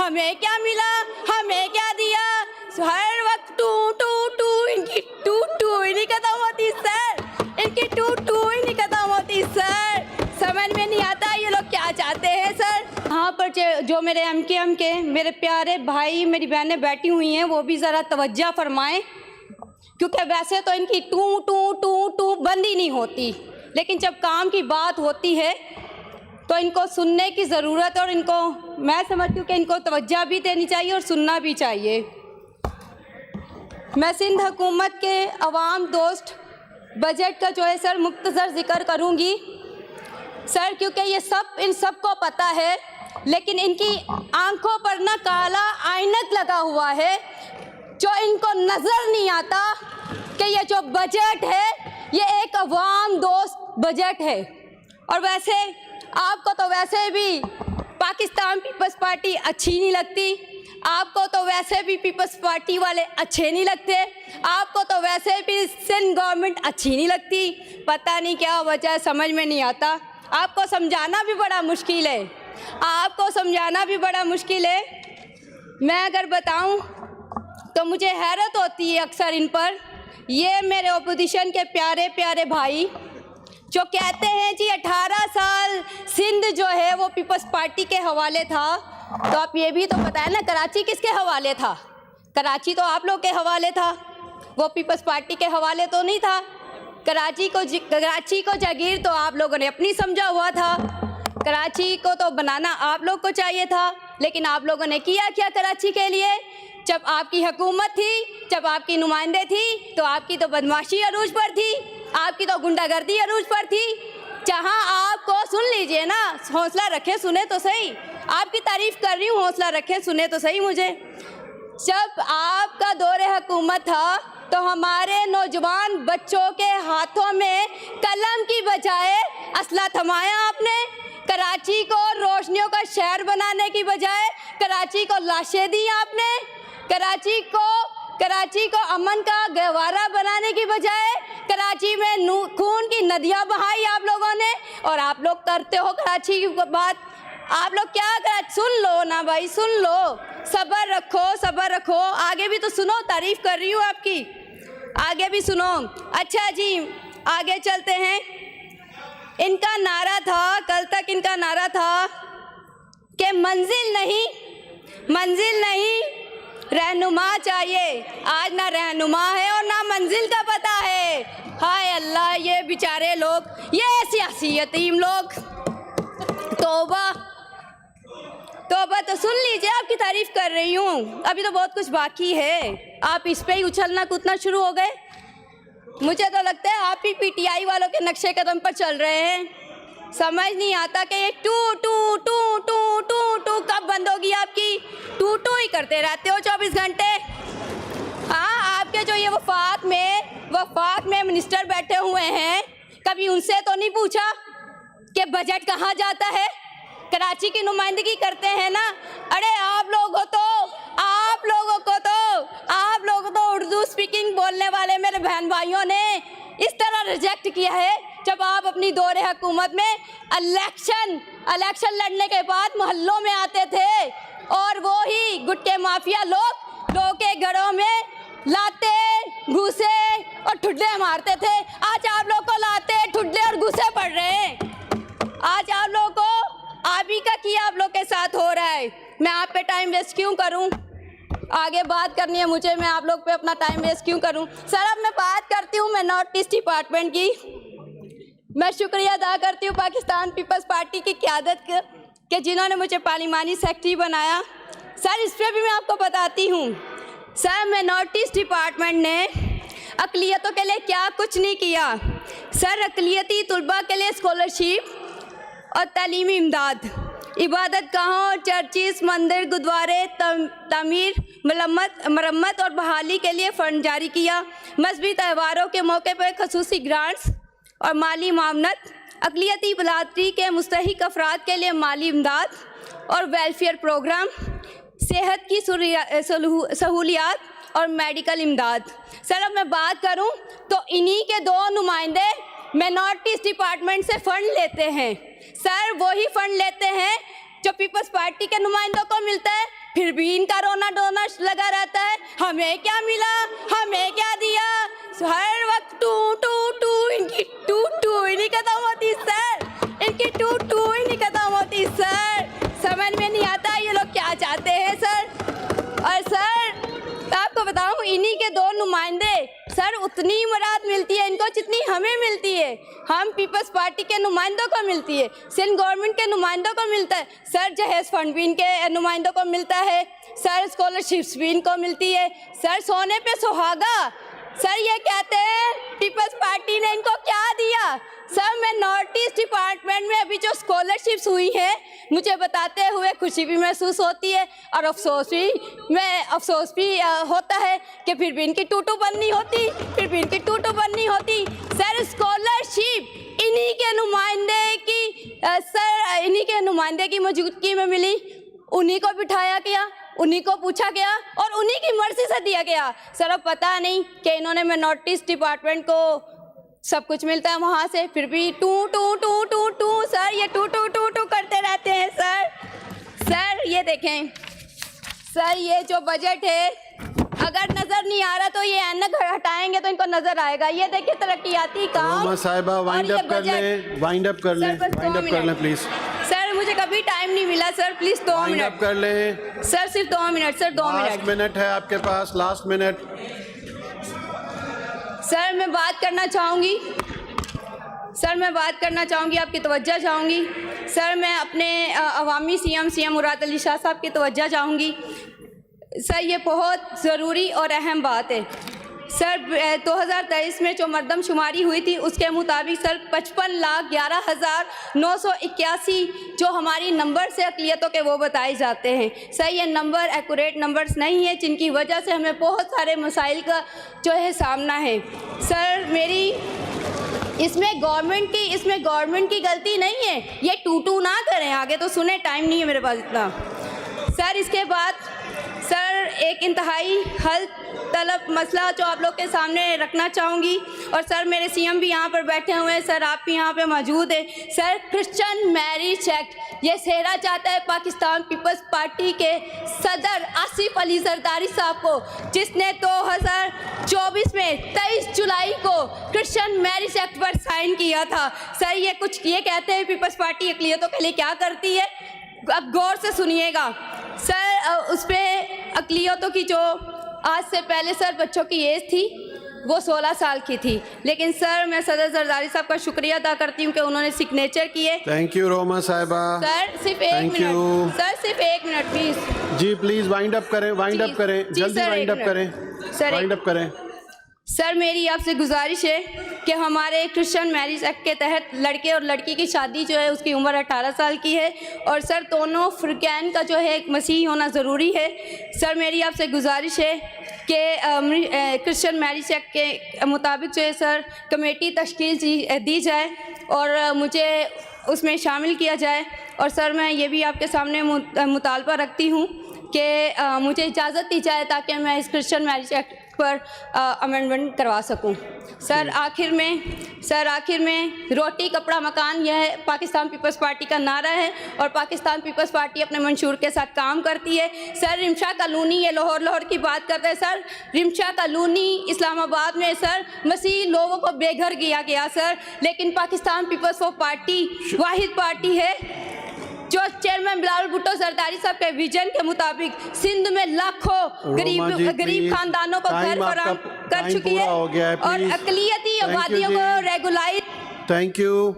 हमें क्या मिला, हमें क्या दिया, हर वक्त टू टू टू, इनकी टू टू ही नहीं खत्म होती सर, इनकी टू टू ही नहीं खत्म होती सर। समझ में नहीं आता ये लोग क्या चाहते हैं सर। यहाँ पर जो मेरे एमकेएम के मेरे प्यारे भाई मेरी बहनें बैठी हुई हैं वो भी ज़रा तवज्जो फरमाएं, क्योंकि वैसे तो इनकी टू टू टू टू बंद ही नहीं होती, लेकिन जब काम की बात होती है तो इनको सुनने की ज़रूरत है और इनको मैं समझती हूँ कि इनको तवज्जो भी देनी चाहिए और सुनना भी चाहिए। मैं सिंध हुकूमत के अवाम दोस्त बजट का जो है सर मुख्तसर ज़िक्र करूँगी सर, क्योंकि ये सब इन सब को पता है, लेकिन इनकी आंखों पर ना काला आइनक लगा हुआ है जो इनको नज़र नहीं आता कि ये जो बजट है ये एक अवाम दोस्त बजट है। और वैसे आपको तो वैसे भी पाकिस्तान पीपल्स पार्टी अच्छी नहीं लगती, आपको तो वैसे भी पीपल्स पार्टी वाले अच्छे नहीं लगते, आपको तो वैसे भी सिंध गवर्नमेंट अच्छी नहीं लगती, पता नहीं क्या वजह समझ में नहीं आता। आपको समझाना भी बड़ा मुश्किल है, आपको समझाना भी बड़ा मुश्किल है। मैं अगर बताऊं तो मुझे हैरत होती है अक्सर इन पर। ये मेरे ओपोजिशन के प्यारे प्यारे भाई जो कहते हैं जी 18 साल सिंध जो है वो पीपल्स पार्टी के हवाले था, तो आप ये भी तो बताएं ना कराची किसके हवाले था? कराची तो आप लोग के हवाले था, वो पीपल्स पार्टी के हवाले तो नहीं था। कराची को जागीर तो आप लोगों ने अपनी समझा हुआ था, कराची को तो बनाना आप लोग को चाहिए था, लेकिन आप लोगों ने किया क्या कराची के लिए? जब आपकी हुकूमत थी, जब आपकी नुमाइंदे थी, तो आपकी तो बदमाशी अरूज पर थी, आपकी तो गुंडागर्दी अरूज पर थी। जहां आपको सुन लीजिए ना, हौसला रखे सुने तो सही, आपकी तारीफ कर रही हूँ, हौसला रखे सुने तो सही मुझे। जब आपका दौरे हुकूमत था तो हमारे नौजवान बच्चों के हाथों में कलम की बजाय असला थमाया आपने। कराची को रोशनियों का शहर बनाने की बजाय कराची को लाशें दी आपने। कराची को अमन का गहवारा बनाने की बजाय कराची में खून की नदियां बहाई आप लोगों ने। और आप लोग करते हो कराची की बात, आप लोग क्या कर, सुन लो ना भाई, सुन लो, सब्र रखो, सब्र रखो, आगे भी तो सुनो, तारीफ कर रही हूँ आपकी, आगे भी सुनो। अच्छा जी, आगे चलते हैं। इनका नारा था, कल तक इनका नारा था कि मंजिल नहीं रहनुमा चाहिए। आज ना रहनुमा है और ना मंजिल का पता है। हाय अल्लाह, ये बेचारे लोग, ये सियासी यतीम लोग, तौबा तौबा। तो सुन लीजिए, आपकी तारीफ कर रही हूँ, अभी तो बहुत कुछ बाकी है, आप इस पे ही उछलना कूदना शुरू हो गए। मुझे तो लगता है आप ही पीटीआई वालों के नक्शे कदम पर चल रहे हैं। समझ नहीं आता कि ये टू टू टू टू टू टू कब बंद होगी आपकी? टू टू ही करते रहते हो 24 घंटे। हाँ, आपके जो ये वफाक में मिनिस्टर बैठे हुए हैं, कभी उनसे तो नहीं पूछा कि बजट कहाँ जाता है? कराची की नुमाइंदगी करते हैं ना। अरे आप लोगों को उर्दू स्पीकिंग बोलने वाले मेरे बहन भाइयों ने इस तरह रिजेक्ट किया है जब आप अपनी दौरे हुकूमत में इलेक्शन लड़ने के बाद मोहल्लों में आते थे और वो ही गुटके माफिया लोगों के घरों में लाते घुसे और ठुड्डे मारते थे। आज आप लोग को लाते ठुड्डे और घुसे पड़ रहे हैं। आज आप लोगों को आप ही का किया आप लोग के साथ हो रहा है। मैं आप पे टाइम वेस्ट क्यों करूं? आगे बात करनी है मुझे, मैं आप लोग पे अपना टाइम वेस्ट क्यों करूं? सर, अब मैं बात करती हूं मैं नॉर्थ ईस्ट डिपार्टमेंट की। मैं शुक्रिया अदा करती हूं पाकिस्तान पीपल्स पार्टी की क़यादत के जिन्होंने मुझे पार्लिमानी सेक्रेटरी बनाया। सर, इस पर भी मैं आपको बताती हूँ। सर, मैं नॉर्थ ईस्ट डिपार्टमेंट ने अक़लियतों के लिए क्या कुछ नहीं किया। सर, अक़लियती तलबा के लिए स्कॉलरशिप और तालीमी इमदाद, इबादत गाहों, चर्चिस, मंदिर, गुरुद्वारे तमीर, मरम्मत और बहाली के लिए फ़ंड जारी किया। मजहबी त्योहारों के मौके पर खसूसी ग्रांट्स और माली मामनत, अक़लियती बलादरी के मुस्तहिक अफराद के लिए माली इमदाद और वेलफेयर प्रोग्राम, सेहत की सहूलियात और मेडिकल इमदाद। सर, अब मैं बात करूं तो इन्हीं के दो नुमाइंदे मैं नॉर्थ ईस्ट डिपार्टमेंट से फ़ंड लेते हैं। सर, वही फ़ंड लेते हैं जो पीपल्स पार्टी के नुमाइंदों को मिलता है, फिर भी इनका रोना धोना लगा रहता है। हमें क्या मिला, हमें क्या दिया, हर वक्त टू टू टू, इनकी टू टू ही नहीं खत्म होती सर, इनकी टू टू ही नहीं खत्म होती सर। समझ में नहीं आता ये लोग क्या चाहते हैं सर। और सर आपको बताऊं, इन्हीं के दो नुमाइंदे सर, उतनी मुराद मिलती है इनको जितनी हमें मिलती है। हम पीपल्स पार्टी के नुमाइंदों को मिलती है, सिंध गवर्नमेंट के नुमाइंदों को मिलता है सर, जहेज फंड भी इनके नुमाइंदों को मिलता है सर, स्कॉलरशिप्स भी इनको मिलती है सर। सोने पे सुहागा सर, ये कहते हैं पीपल्स पार्टी ने इनको क्या दिया सर। मैं नॉर्थ ईस्ट डिपार्टमेंट में अभी जो स्कॉलरशिप्स हुई है, मुझे बताते हुए खुशी भी महसूस होती है और अफसोस भी होता है कि फिर भी इनकी टूटू बननी होती, फिर भी इनकी टूटू बननी होती सर। स्कॉलरशिप इन्हीं के नुमाइंदे की सर, इन्हीं के नुमाइंदे की मौजूदगी में मिली, उन्हीं को बिठाया गया, उन्हीं को पूछा गया और उन्हीं की मर्जी से दिया गया सर। अब पता नहीं कि इन्होंने मैं नॉर्थ ईस्ट डिपार्टमेंट को सब कुछ मिलता है वहाँ से, फिर भी टू टू टू टू टू सर, ये टू टू टू टू करते रहते हैं सर। सर ये देखें सर, ये जो बजट है, अगर नजर नहीं आ रहा तो ये ऐनक हटाएंगे तो इनको नजर आएगा। ये देखिए तरक्याती काम। साहिबा वाइंड अप कर लें, वाइंड अप कर लें, वाइंड अप कर लें प्लीज। सर मुझे कभी टाइम नहीं मिला sir, please 2 minute wind up कर लें सर, सिर्फ 2 minute sir, 2 minute. Last minute है आपके पास, लास्ट मिनट। सर मैं बात करना चाहूँगी सर, मैं बात करना चाहूँगी, आपकी तवज्जो चाहूँगी सर। मैं अपने अवामी सीएम मुराद अली शाह साहब की तवज्जो चाहूँगी सर। ये बहुत ज़रूरी और अहम बात है सर। 2023 में जो मरदमशुमारी हुई थी उसके मुताबिक सर 55,11,981 जो हमारी नंबर से अक़लियतों के वो बताए जाते हैं सर। ये नंबर एक्यूरेट नंबर्स नहीं है, जिनकी वजह से हमें बहुत सारे मसाइल का जो है सामना है सर। मेरी इसमें गवर्नमेंट की गलती नहीं है, ये टू ना करें। आगे तो सुने, टाइम नहीं है मेरे पास इतना सर। इसके बाद सर एक इंतहाई हल तलब मसला जो आप लोग के सामने रखना चाहूँगी, और सर मेरे सीएम भी यहाँ पर बैठे हुए हैं सर, आप भी यहाँ पे मौजूद हैं सर। क्रिश्चियन मैरिज एक्ट ये सेहरा चाहता है पाकिस्तान पीपल्स पार्टी के सदर आसिफ अली जरदारी साहब को, जिसने 2024 में 23 जुलाई को क्रिश्चियन मैरिज एक्ट पर साइन किया था सर। ये कहते हैं पीपल्स पार्टी अक़लियतों के लिए क्या करती है, अब गौर से सुनिएगा सर। उस पर अक़लियतों की जो आज से पहले सर बच्चों की एज थी वो 16 साल की थी, लेकिन सर मैं सदर जरदारी साहब का शुक्रिया अदा करती हूँ कि उन्होंने सिग्नेचर किए। थैंक यू रोमा साहिबा। सर सिर्फ 1 मिनट सर, सिर्फ 1 मिनट प्लीज जी, प्लीज वाइंड अप करें, वाइंड अप करें, जल्दी वाइंड अप करें सर, वाइंड अप करें सर। मेरी आपसे गुजारिश है कि हमारे क्रिश्चियन मैरिज एक्ट के तहत लड़के और लड़की की शादी जो है उसकी उम्र 18 साल की है, और सर दोनों फ़िरक़ैन का जो है एक मसीह होना ज़रूरी है सर। मेरी आपसे गुजारिश है कि क्रिश्चियन मैरिज एक्ट के मुताबिक जो है सर कमेटी तश्कील दी जाए और मुझे उसमें शामिल किया जाए। और सर मैं ये भी आपके सामने मुतालबा रखती हूँ कि मुझे इजाज़त दी जाए ताकि मैं इस क्रिश्चियन मैरिज एक्ट पर अमेंडमेंट करवा सकूं सर। आखिर में रोटी कपड़ा मकान, यह पाकिस्तान पीपल्स पार्टी का नारा है और पाकिस्तान पीपल्स पार्टी अपने मंशूर के साथ काम करती है सर। रिमशा कॉलोनी, ये लाहौर की बात करते हैं सर। रिमशा कॉलोनी इस्लामाबाद में सर मसीह लोगों को बेघर किया गया सर, लेकिन पाकिस्तान पीपल्स पार्टी वाहिद पार्टी है जो चेयरमैन बिलावल भुट्टो जरदारी साहब के विजन के मुताबिक सिंध में लाखों गरीब खानदानों को घर फराहम कर चुकी है और अक़लियती आबादियों को रेगुलाइज। Thank you.